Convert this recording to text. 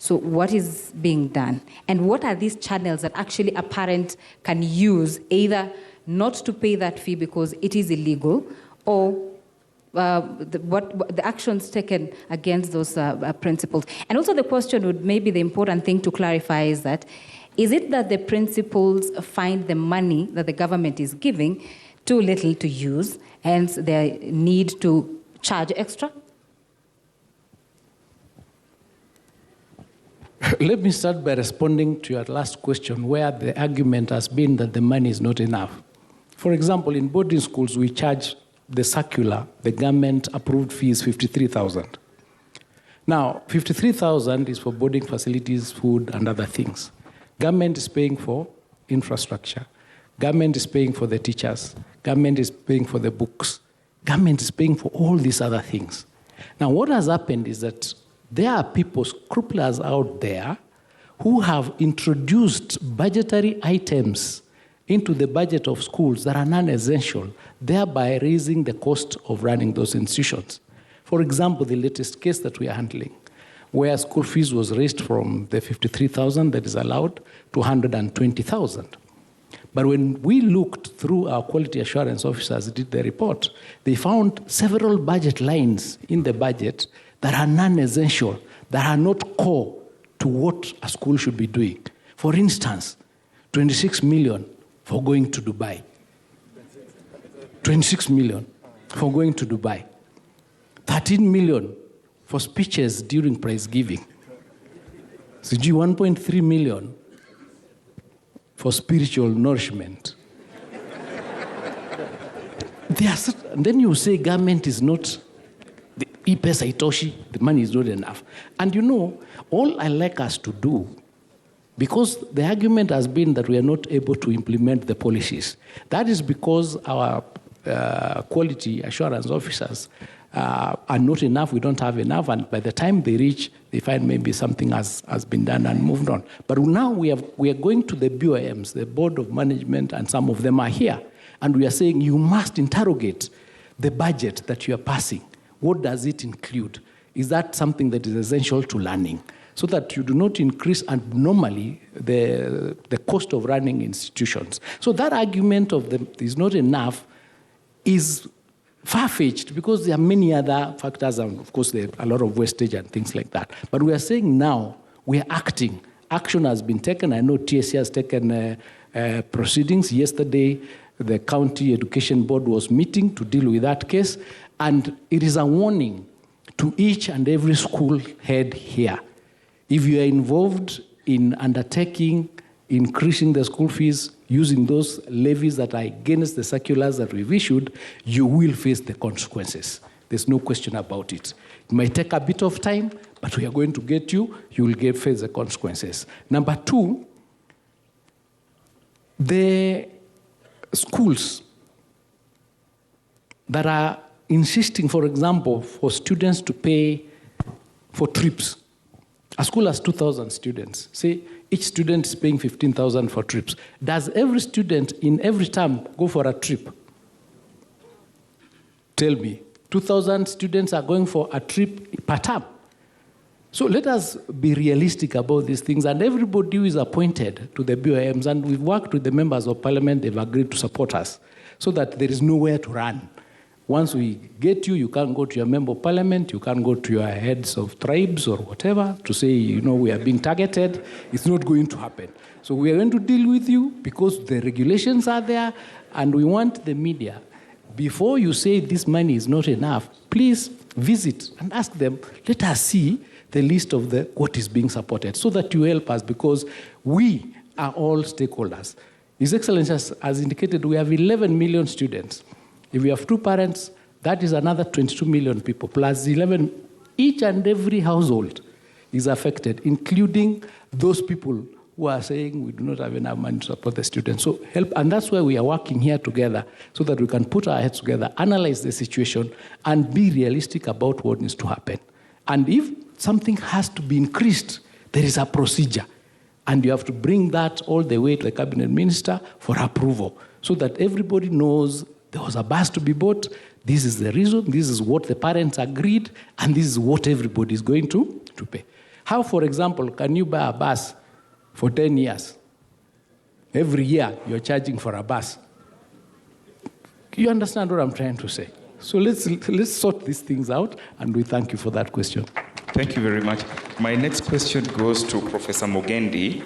So what is being done? And what are these channels that actually a parent can use, either not to pay that fee because it is illegal, or the actions taken against those principals? And also the question would, maybe the important thing to clarify is that, is it that the principals find the money that the government is giving too little to use, hence they need to charge extra? Let me start by responding to your last question, where the argument has been that the money is not enough. For example, in boarding schools, we charge the circular, the government-approved fee is 53,000. Now, 53,000 is for boarding facilities, food, and other things. Government is paying for infrastructure. Government is paying for the teachers. Government is paying for the books. Government is paying for all these other things. Now, what has happened is that there are people, scrupulous out there, who have introduced budgetary items into the budget of schools that are non-essential, thereby raising the cost of running those institutions. For example, the latest case that we are handling, where school fees was raised from the 53,000 that is allowed to 120,000. But when we looked through, our quality assurance officers did the report, they found several budget lines in the budget that are non-essential, that are not core to what a school should be doing. For instance, 26 million for going to Dubai. 26 million for going to Dubai. 13 million for speeches during prize giving. So 1.3 million for spiritual nourishment. Then you say government is not, the money is not enough. And you know, all I like us to do, because the argument has been that we are not able to implement the policies. That is because our quality assurance officers are not enough, we don't have enough, and by the time they reach, they find maybe something has been done and moved on. But now we are going to the BOMs, the Board of Management, and some of them are here, and we are saying you must interrogate the budget that you are passing. What does it include? Is that something that is essential to learning? So that you do not increase abnormally the cost of running institutions. So that argument of them is not enough is far-fetched, because there are many other factors, and of course there are a lot of wastage and things like that. But we are saying now, we are acting. Action has been taken. I know TSC has taken proceedings. Yesterday, the County Education Board was meeting to deal with that case, and it is a warning to each and every school head here. If you are involved in undertaking, increasing the school fees, using those levies that are against the circulars that we've issued, you will face the consequences. There's no question about it. It might take a bit of time, but we are going to get you. You will face the consequences. Number two, the schools that are insisting, for example, for students to pay for trips. A school has 2,000 students. Say each student is paying 15,000 for trips. Does every student in every term go for a trip? Tell me. 2,000 students are going for a trip per term. So let us be realistic about these things. And everybody who is appointed to the BOMs, and we've worked with the members of parliament, they've agreed to support us so that there is nowhere to run. Once we get you, you can't go to your member of parliament, you can't go to your heads of tribes or whatever to say, you know, we are being targeted. It's not going to happen. So we are going to deal with you because the regulations are there, and we want the media, before you say this money is not enough, please visit and ask them, let us see the list of what is being supported so that you help us, because we are all stakeholders. His Excellency has indicated we have 11 million students. If we have two parents, that is another 22 million people, plus 11. Each and every household is affected, including those people who are saying we do not have enough money to support the students. So help, and that's why we are working here together, so that we can put our heads together, analyze the situation, and be realistic about what needs to happen. And if something has to be increased, there is a procedure. And you have to bring that all the way to the cabinet minister for approval, so that everybody knows there was a bus to be bought, this is the reason, this is what the parents agreed, and this is what everybody is going to pay. How, for example, can you buy a bus for 10 years? Every year, you're charging for a bus. You understand what I'm trying to say? So let's sort these things out, and we thank you for that question. Thank you very much. My next question goes to Professor Mugendi.